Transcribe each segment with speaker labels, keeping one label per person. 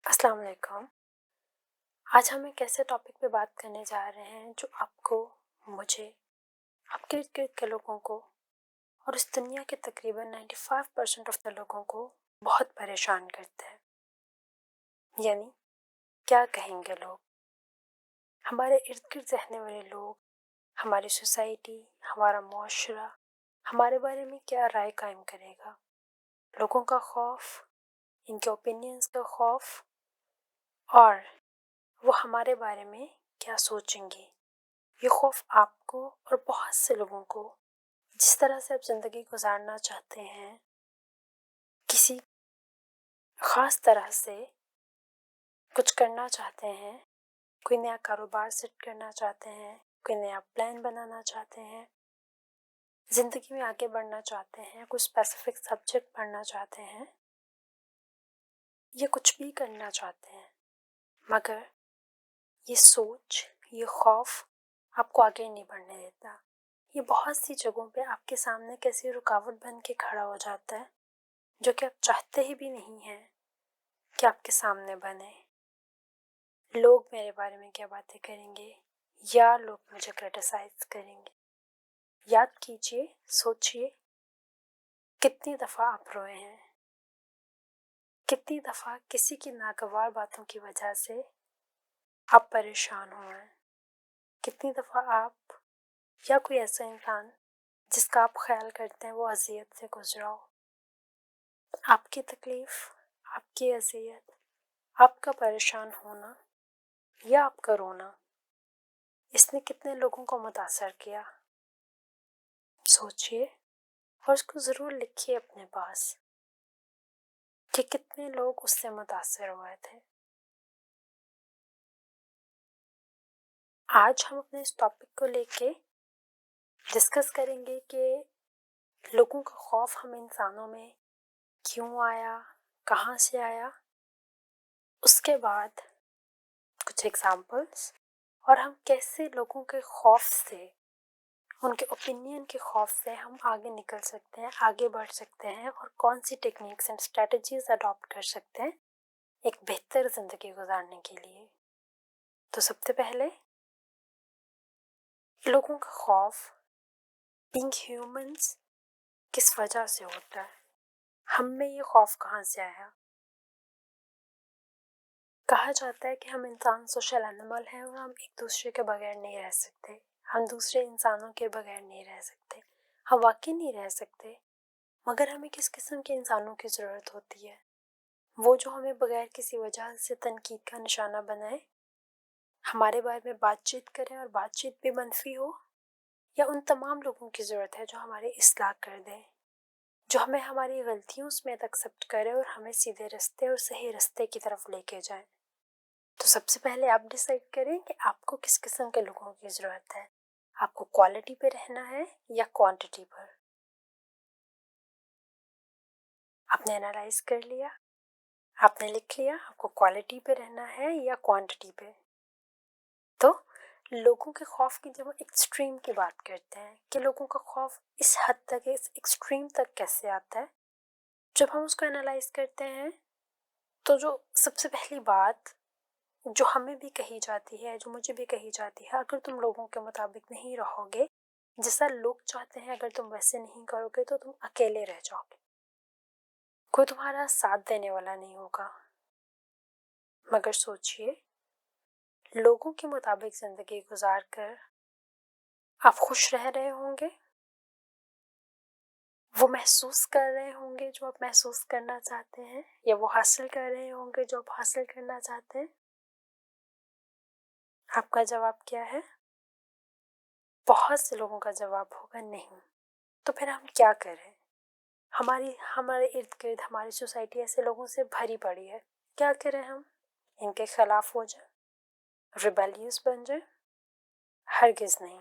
Speaker 1: अस्सलाम वालेकुम। आज हम एक ऐसे टॉपिक पे बात करने जा रहे हैं जो आपको, मुझे, आपके इर्द गिर्द के लोगों को और इस दुनिया के तकरीबन 95% ऑफ द लोगों को बहुत परेशान करता है। यानी क्या कहेंगे लोग, हमारे इर्द गिर्द रहने वाले लोग, हमारी सोसाइटी, हमारा मुआशरा हमारे बारे में क्या राय कायम करेगा। लोगों का खौफ, इनके ओपिनियंस का खौफ, और वो हमारे बारे में क्या सोचेंगे। ये खौफ आपको और बहुत से लोगों को, जिस तरह से आप ज़िंदगी गुजारना चाहते हैं, किसी ख़ास तरह से कुछ करना चाहते हैं, कोई नया कारोबार सेट करना चाहते हैं, कोई नया प्लान बनाना चाहते हैं, ज़िंदगी में आगे बढ़ना चाहते हैं, कोई स्पेसिफिक सब्जेक्ट पढ़ना चाहते हैं, या कुछ भी करना चाहते हैं, मगर ये सोच, ये खौफ आपको आगे नहीं बढ़ने देता। ये बहुत सी जगहों पे आपके सामने कैसी रुकावट बन के खड़ा हो जाता है, जो कि आप चाहते ही भी नहीं हैं कि आपके सामने बने। लोग मेरे बारे में क्या बातें करेंगे, या लोग मुझे क्रिटिसाइज करेंगे। याद कीजिए, सोचिए, कितनी दफ़ा आप रोए हैं, कितनी दफ़ा किसी की नागवार बातों की वजह से आप परेशान हुए हैं, कितनी दफ़ा आप या कोई ऐसा इंसान जिसका आप ख्याल करते हैं वो अज़ियत से गुजरा हो। आपकी तकलीफ़, आपकी अज़ियत, आपका परेशान होना या आपका रोना, इसने कितने लोगों को मुतासर किया। सोचिए और उसको ज़रूर लिखिए अपने पास कि कितने लोग उससे मुतासर हुए थे। आज हम अपने इस टॉपिक को लेके डिस्कस करेंगे कि लोगों का खौफ हम इंसानों में क्यों आया, कहाँ से आया, उसके बाद कुछ एग्जाम्पल्स, और हम कैसे लोगों के खौफ से, उनके ओपिनियन के खौफ से हम आगे निकल सकते हैं, आगे बढ़ सकते हैं, और कौन सी टेक्निक्स एंड स्ट्रेटजीज अडॉप्ट कर सकते हैं एक बेहतर ज़िंदगी गुजारने के लिए। तो सबसे पहले, लोगों का खौफ बीइंग ह्यूमंस किस वजह से होता है, हम में ये खौफ कहाँ से आया। कहा जाता है कि हम इंसान सोशल एनिमल हैं और हम एक दूसरे के बगैर नहीं रह सकते, हम दूसरे इंसानों के बगैर नहीं रह सकते। हम वाकई नहीं रह सकते, मगर हमें किस किस्म के इंसानों की ज़रूरत होती है, वो जो हमें बगैर किसी वजह से तनकीद का निशाना बनाए, हमारे बारे में बातचीत करें और बातचीत भी मनफी हो, या उन तमाम लोगों की ज़रूरत है जो हमारी इस्लाह कर दें, जो हमें हमारी गलतियों समेत एक्सेप्ट करें और हमें सीधे रास्ते और सही रास्ते की तरफ लेके जाएं। तो सबसे पहले आप डिसाइड करें कि आपको किस किस्म के लोगों की ज़रूरत है। आपको क्वालिटी पे रहना है या क्वांटिटी पर। आपने एनालाइज कर लिया, आपने लिख लिया आपको क्वालिटी पे रहना है या क्वांटिटी पे। तो लोगों के खौफ की जब हम एक्सट्रीम की बात करते हैं कि लोगों का खौफ इस हद तक, इस एक्सट्रीम तक कैसे आता है, जब हम उसको एनालाइज करते हैं तो जो सबसे पहली बात जो हमें भी कही जाती है, जो मुझे भी कही जाती है, अगर तुम लोगों के मुताबिक नहीं रहोगे, जैसा लोग चाहते हैं अगर तुम वैसे नहीं करोगे तो तुम अकेले रह जाओगे, कोई तुम्हारा साथ देने वाला नहीं होगा। मगर सोचिए, लोगों के मुताबिक ज़िंदगी गुजार कर आप खुश रह रहे होंगे, वो महसूस कर रहे होंगे जो आप महसूस करना चाहते हैं, या वो हासिल कर रहे होंगे जो आप हासिल करना चाहते हैं। आपका जवाब क्या है? बहुत से लोगों का जवाब होगा नहीं। तो फिर हम क्या करें? हमारे इर्द गिर्द हमारी सोसाइटी ऐसे लोगों से भरी पड़ी है। क्या करें हम? इनके खिलाफ हो जाए, रिबेलियस बन जाए? हरगिज नहीं।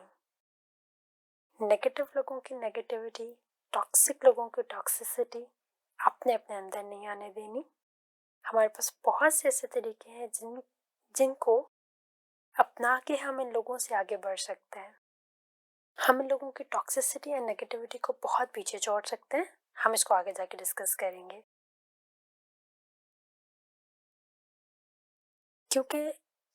Speaker 1: नेगेटिव लोगों की नेगेटिविटी, टॉक्सिक लोगों की टॉक्सिसिटी अपने अपने अंदर नहीं आने देनी। हमारे पास बहुत से ऐसे तरीके हैं जिनको अपना के हम इन लोगों से आगे बढ़ सकते हैं। हम इन लोगों की टॉक्सिसिटी या नेगेटिविटी को बहुत पीछे छोड़ सकते हैं। हम इसको आगे जाके डिस्कस करेंगे। क्योंकि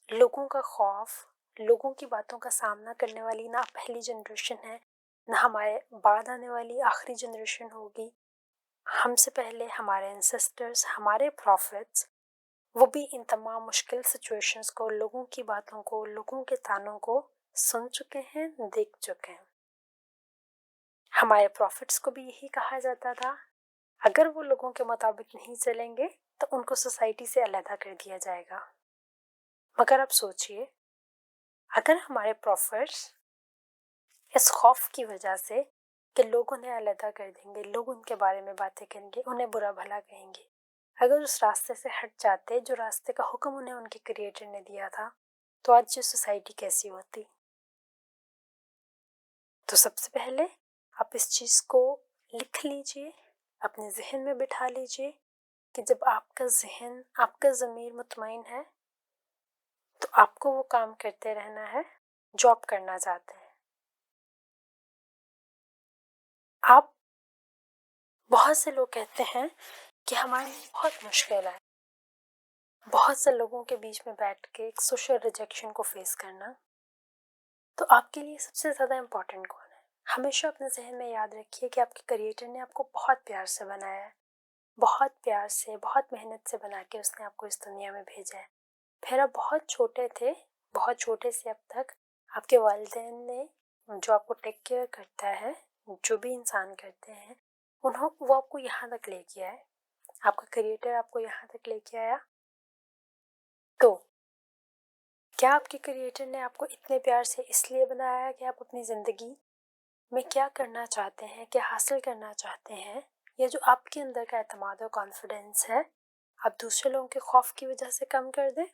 Speaker 1: लोगों का खौफ, लोगों की बातों का सामना करने वाली ना पहली जनरेशन है, ना हमारे बाद आने वाली आखिरी जनरेशन होगी। हमसे पहले हमारे एंसेस्टर्स, हमारे प्रॉफिट्स, वो भी इन तमाम मुश्किल सिचुएशंस को, लोगों की बातों को, लोगों के तानों को सुन चुके हैं, देख चुके हैं। हमारे प्रॉफिट्स को भी यही कहा जाता था, अगर वो लोगों के मुताबिक नहीं चलेंगे तो उनको सोसाइटी से अलग कर दिया जाएगा। मगर अब सोचिए, अगर हमारे प्रॉफिट्स इस खौफ की वजह से कि लोग उन्हें अलग कर देंगे, लोग उनके बारे में बातें करेंगे, उन्हें बुरा भला कहेंगे, अगर उस रास्ते से हट जाते जो रास्ते का हुक्म उन्हें उनके क्रिएटर ने दिया था, तो आज ये सोसाइटी कैसी होती। तो सबसे पहले आप इस चीज़ को लिख लीजिए, अपने जहन में बिठा लीजिए कि जब आपका जहन, आपका ज़मीर मुतमईन है तो आपको वो काम करते रहना है जो आप करना चाहते हैं। आप, बहुत से लोग कहते हैं कि हमारे लिए बहुत मुश्किल है बहुत से लोगों के बीच में बैठ के एक सोशल रिजेक्शन को फेस करना। तो आपके लिए सबसे ज़्यादा इम्पोर्टेंट कौन है? हमेशा अपने जहन में याद रखिए कि आपके क्रिएटर ने आपको बहुत प्यार से बनाया है, बहुत प्यार से, बहुत मेहनत से बना के उसने आपको इस दुनिया में भेजा है। फिर आप बहुत छोटे थे, बहुत छोटे से अब तक आपके वालिदैन ने, जो आपको टेक केयर करता है, जो भी इंसान करते हैं, वो आपको यहाँ तक लेके आए, आपका क्रिएटर आपको यहाँ तक लेके आया। तो क्या आपके क्रिएटर ने आपको इतने प्यार से इसलिए बनाया कि आप अपनी ज़िंदगी में क्या करना चाहते हैं, क्या हासिल करना चाहते हैं, या जो आपके अंदर का एतमाद और कॉन्फिडेंस है, आप दूसरे लोगों के खौफ की वजह से कम कर दें?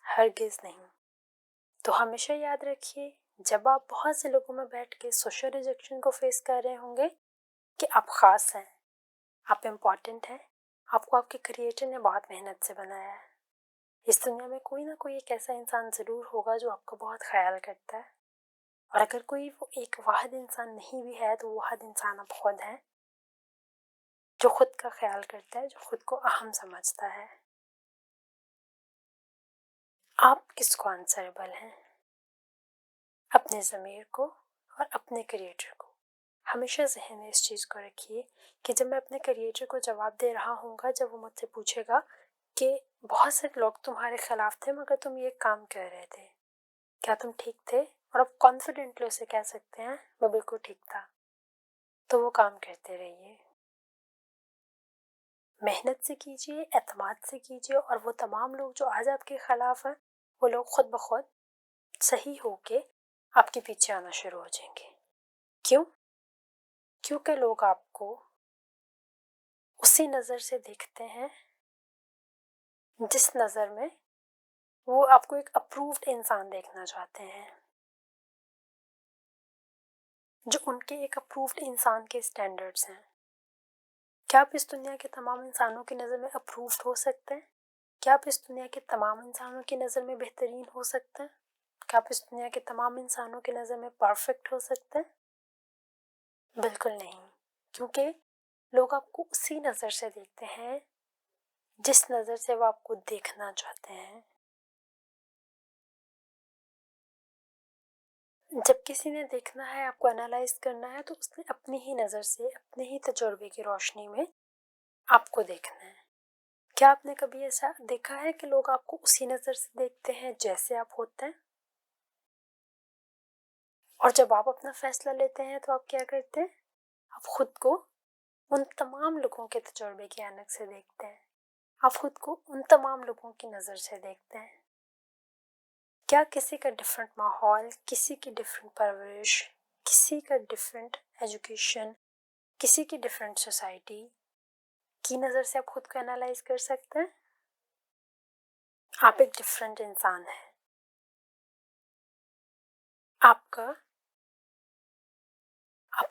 Speaker 1: हरगिज़ नहीं। तो हमेशा याद रखिए, जब आप बहुत से लोगों में बैठ के सोशल रिजेक्शन को फेस कर रहे होंगे, कि आप ख़ास हैं, आप इम्पॉर्टेंट हैं, आपको आपके क्रिएटर ने बहुत मेहनत से बनाया है। इस दुनिया में कोई ना कोई एक ऐसा इंसान ज़रूर होगा जो आपका बहुत ख्याल करता है, और अगर कोई वो एक वाहिद इंसान नहीं भी है तो वो वाहिद इंसान आप खुद हैं, जो खुद का ख्याल करता है, जो खुद को अहम समझता है। आप किसको आंसरेबल हैं? अपने ज़मीर को और अपने क्रिएटर को। हमेशा जहन में इस चीज़ को रखिए कि जब मैं अपने क्रिएटर को जवाब दे रहा हूँगा, जब वो मुझसे पूछेगा कि बहुत से लोग तुम्हारे खिलाफ थे मगर तुम ये काम कर रहे थे, क्या तुम ठीक थे? और आप कॉन्फिडेंटली उसे कह सकते हैं मैं बिल्कुल ठीक था, तो वो काम करते रहिए, मेहनत से कीजिए, एतमाद से कीजिए, और वो तमाम लोग जो आज आपके खिलाफ हैं, वो लोग खुद ब खुद सही होके आपके पीछे आना शुरू हो जाएंगे। क्यों? क्योंकि लोग आपको उसी नज़र से देखते हैं जिस नज़र में वो आपको एक अप्रूव्ड इंसान देखना चाहते हैं, जो उनके एक अप्रूव्ड इंसान के स्टैंडर्ड्स हैं। क्या आप इस दुनिया के तमाम इंसानों की नज़र में अप्रूव्ड हो सकते हैं? क्या आप इस दुनिया के तमाम इंसानों की नज़र में बेहतरीन हो सकते हैं? क्या आप इस दुनिया के तमाम इंसानों की नज़र में परफेक्ट हो सकते हैं? बिल्कुल नहीं, क्योंकि लोग आपको उसी नज़र से देखते हैं जिस नज़र से वो आपको देखना चाहते हैं। जब किसी ने देखना है, आपको एनालाइज करना है, तो उसने अपनी ही नज़र से, अपने ही तजुर्बे की रोशनी में आपको देखना है। क्या आपने कभी ऐसा देखा है कि लोग आपको उसी नज़र से देखते हैं जैसे आप होते हैं? और जब आप अपना फैसला लेते हैं तो आप क्या करते हैं? आप खुद को उन तमाम लोगों के तजुर्बे की ऐनक से देखते हैं, आप खुद को उन तमाम लोगों की नज़र से देखते हैं। क्या किसी का डिफरेंट माहौल, किसी की डिफरेंट परवरिश, किसी का डिफरेंट एजुकेशन, किसी की डिफरेंट सोसाइटी की नज़र से आप खुद को एनालाइज कर सकते हैं? आप एक डिफरेंट इंसान हैं, आपका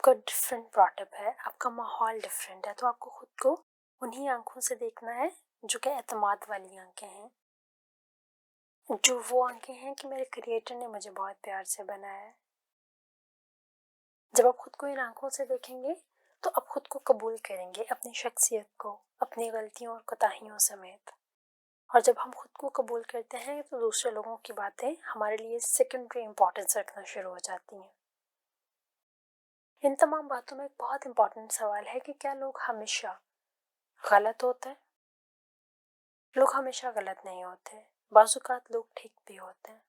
Speaker 1: डिफरेंट ब्रॉटअप है, आपका माहौल डिफरेंट है, तो आपको खुद को उन्हीं आंखों से देखना है जो कि एतमाद वाली आंखें हैं, जो वो आंखें हैं कि मेरे क्रिएटर ने मुझे बहुत प्यार से बनाया है। जब आप खुद को इन आंखों से देखेंगे तो आप खुद को कबूल करेंगे, अपनी शख्सियत को, अपनी गलतियों और कोताहियों समेत। और जब हम खुद को कबूल करते हैं तो दूसरे लोगों की बातें हमारे लिए सेकेंडरी इम्पोर्टेंस रखना शुरू हो जाती हैं। इन तमाम बातों में एक बहुत इम्पोर्टेंट सवाल है कि क्या लोग हमेशा गलत होते हैं? लोग हमेशा गलत नहीं होते, बाज़-औक़ात लोग ठीक भी होते हैं।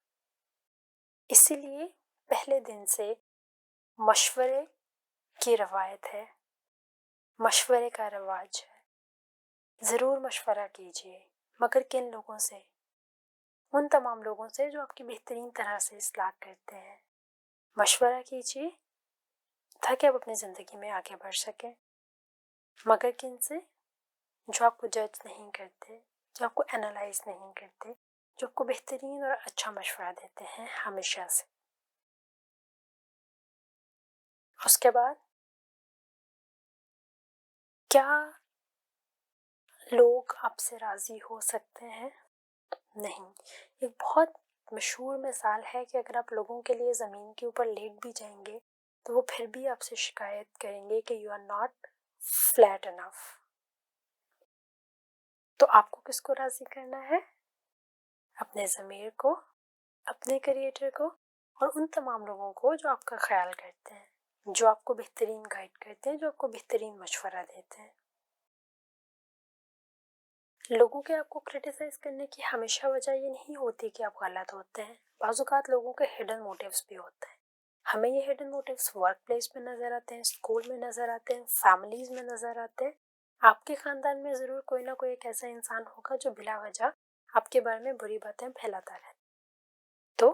Speaker 1: इसीलिए पहले दिन से मशवरे की रवायत है, मशवरे का रवाज है। ज़रूर मशवरा कीजिए, मगर किन लोगों से? उन तमाम लोगों से जो आपकी बेहतरीन तरह से इस्लाह करते हैं। मशवरा कीजिए ताकि आप अपनी ज़िंदगी में आगे बढ़ सकें, मगर किन से? जो आपको जज नहीं करते, जो आपको एनालाइज नहीं करते, जो आपको बेहतरीन और अच्छा मशवरा देते हैं हमेशा से। उसके बाद क्या लोग आपसे राज़ी हो सकते हैं? नहीं। एक बहुत मशहूर मिसाल है कि अगर आप लोगों के लिए ज़मीन के ऊपर लेट भी जाएंगे तो वो फिर भी आपसे शिकायत करेंगे कि you are not flat enough. तो आपको किसको राज़ी करना है? अपने ज़मीर को, अपने क्रिएटर को और उन तमाम लोगों को जो आपका ख्याल करते हैं, जो आपको बेहतरीन गाइड करते हैं, जो आपको बेहतरीन मशवरा देते हैं। लोगों के आपको क्रिटिसाइज़ करने की हमेशा वजह ये नहीं होती कि आप गलत होते हैं। बाज़-औक़ात लोगों के हिडन मोटिव्स भी होते हैं। हमें ये हिडन मोटिव्स वर्क प्लेस में नज़र आते हैं, स्कूल में नज़र आते हैं, फैमिलीज़ में नज़र आते हैं। आपके ख़ानदान में ज़रूर कोई ना कोई एक ऐसा इंसान होगा जो बिला वजह आपके बारे में बुरी बातें फैलाता रहे। तो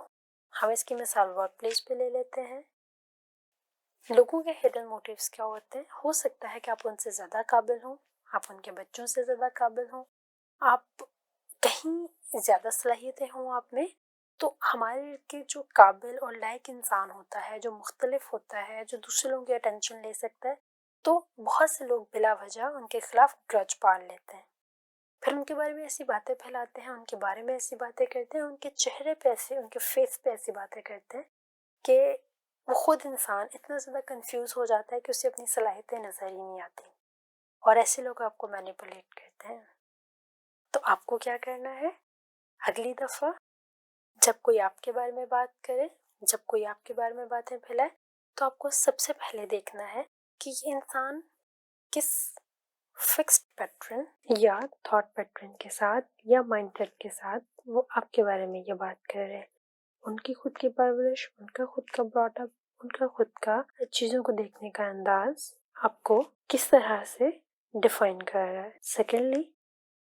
Speaker 1: हम इसकी मिसाल वर्क प्लेस पे ले लेते हैं। लोगों के हिडन मोटिव्स क्या होते हैं? हो सकता है कि आप उनसे ज़्यादा काबिल हों, आप उनके बच्चों से ज़्यादा काबिल हों, आप कहीं ज़्यादा सलाहियतें हों आप में। तो हमारे के जो काबिल और लायक इंसान होता है, जो मुख्तलिफ होता है, जो दूसरे लोगों की अटेंशन ले सकता है, तो बहुत से लोग बिला वजह उनके खिलाफ ग्रज पाल लेते हैं, फिर उनके बारे में ऐसी बातें फैलाते हैं, उनके बारे में ऐसी बातें करते हैं, उनके चेहरे पे ऐसे, उनके फेस पे ऐसी बातें करते हैं कि वो खुद इंसान इतना ज़्यादा कंफ्यूज हो जाता है कि उसे अपनी सलाहियतें नज़र ही नहीं आती और ऐसे लोग आपको मैनिपुलेट करते हैं। तो आपको क्या करना है? अगली दफ़ा जब कोई आपके बारे में बात करे, जब कोई आपके बारे में बातें फैलाए, तो आपको सबसे पहले देखना है कि ये इंसान किस फिक्स्ड पैटर्न या थॉट पैटर्न के साथ या माइंडसेट के साथ वो आपके बारे में ये बात कर रहे हैं। उनकी खुद की परवरिश, उनका खुद का ब्रॉटअप, उनका खुद का चीज़ों को देखने का अंदाज आपको किस तरह से डिफाइन कर रहा है। सेकेंडली,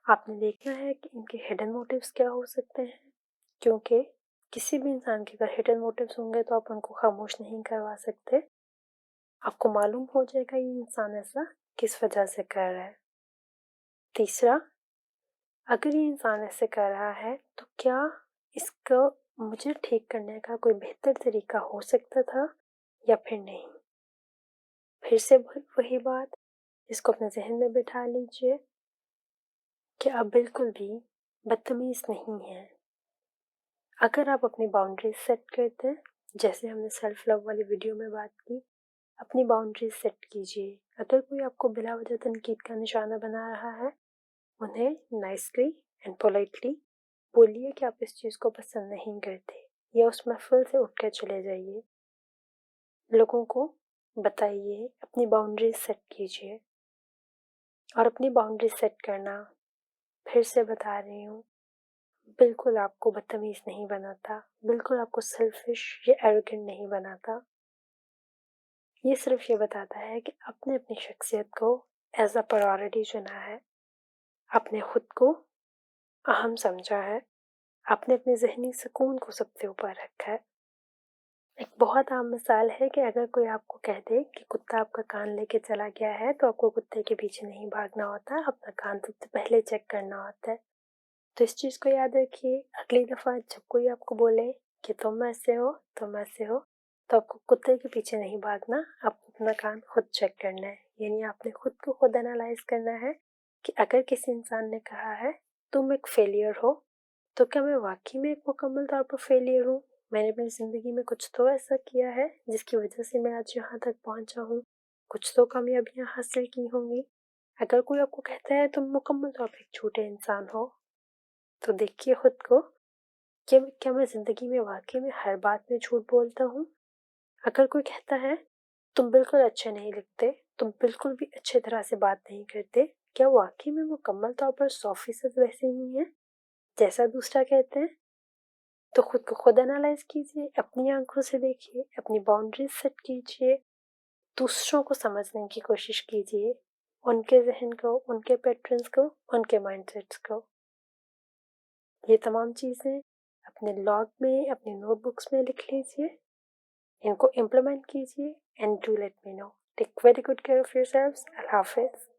Speaker 1: आपने देखना है कि इनके हिडन मोटिव्स क्या हो सकते हैं, क्योंकि किसी भी इंसान के अगर हिडन मोटिव्स होंगे तो आप उनको खामोश नहीं करवा सकते। आपको मालूम हो जाएगा ये इंसान ऐसा किस वजह से कर रहा है। तीसरा, अगर ये इंसान ऐसे कर रहा है तो क्या इसको मुझे ठीक करने का कोई बेहतर तरीका हो सकता था या फिर नहीं। फिर से वही बात, इसको अपने जहन में बिठा लीजिए कि आप बिल्कुल भी बदतमीज़ नहीं हैं। अगर आप अपनी बाउंड्रीज सेट करते हैं, जैसे हमने सेल्फ लव वाली वीडियो में बात की, अपनी बाउंड्रीज सेट कीजिए। अगर कोई आपको बिला वजह तनकीद का निशाना बना रहा है, उन्हें नाइसली एंड पोलाइटली बोलिए कि आप इस चीज़ को पसंद नहीं करते या उस महफिल से उठ कर चले जाइए। लोगों को बताइए, अपनी बाउंड्रीज सेट कीजिए। और अपनी बाउंड्रीज सेट करना, फिर से बता रही हूँ, बिल्कुल आपको बदतमीज़ नहीं बनाता, बिल्कुल आपको सेल्फिश या एरोगेंट नहीं बनाता। ये सिर्फ ये बताता है कि आपने अपनी शख्सियत को एज अ प्रायोरिटी चुना है, आपने खुद को अहम समझा है, आपने अपने ज़हनी सुकून को सबसे ऊपर रखा है। एक बहुत आम मिसाल है कि अगर कोई आपको कह दे कि कुत्ता आपका कान लेके चला गया है तो आपको कुत्ते के पीछे नहीं भागना होता, अपना कान सबसे पहले चेक करना होता है। तो इस चीज़ को याद रखिए, अगली दफ़ा जब कोई आपको बोले कि तुम ऐसे हो, तुम ऐसे हो, तो आपको कुत्ते के पीछे नहीं भागना, आपको अपना कान खुद चेक करना है। यानी आपने खुद को खुद एनालाइज करना है कि अगर किसी इंसान ने कहा है तुम एक फेलियर हो, तो क्या मैं वाकई में एक मुकम्मल तौर पर फेलियर हूँ? मैंने अपनी ज़िंदगी में कुछ तो ऐसा किया है जिसकी वजह से मैं आज यहाँ तक पहुँचा हूँ, कुछ तो कामयाबियाँ हासिल की होंगी। अगर कोई आपको कहता है तुम मुकम्मल तौर पर एक झूठे इंसान हो, तो देखिए खुद को, क्या मैं ज़िंदगी में वाक़ई में हर बात में झूठ बोलता हूँ? अगर कोई कहता है तुम बिल्कुल अच्छे नहीं लिखते, तुम बिल्कुल भी अच्छी तरह से बात नहीं करते, क्या वाक़ई में मुकम्मल तौर पर 100% वैसे ही हैं जैसा दूसरा कहते हैं? तो खुद को खुद एनालाइज़ कीजिए, अपनी आँखों से देखिए, अपनी बाउंड्रीज़ सेट कीजिए, दूसरों को समझने की कोशिश कीजिए, उनके ज़हन को, उनके पैटर्न्स को, उनके माइंडसेट्स को। ये तमाम चीज़ें अपने लॉग में, अपनी नोटबुक्स में लिख लीजिए, इनको इम्प्लीमेंट कीजिए and do let me know. Take very good care of yourselves. अल्लाह हाफ़िज़।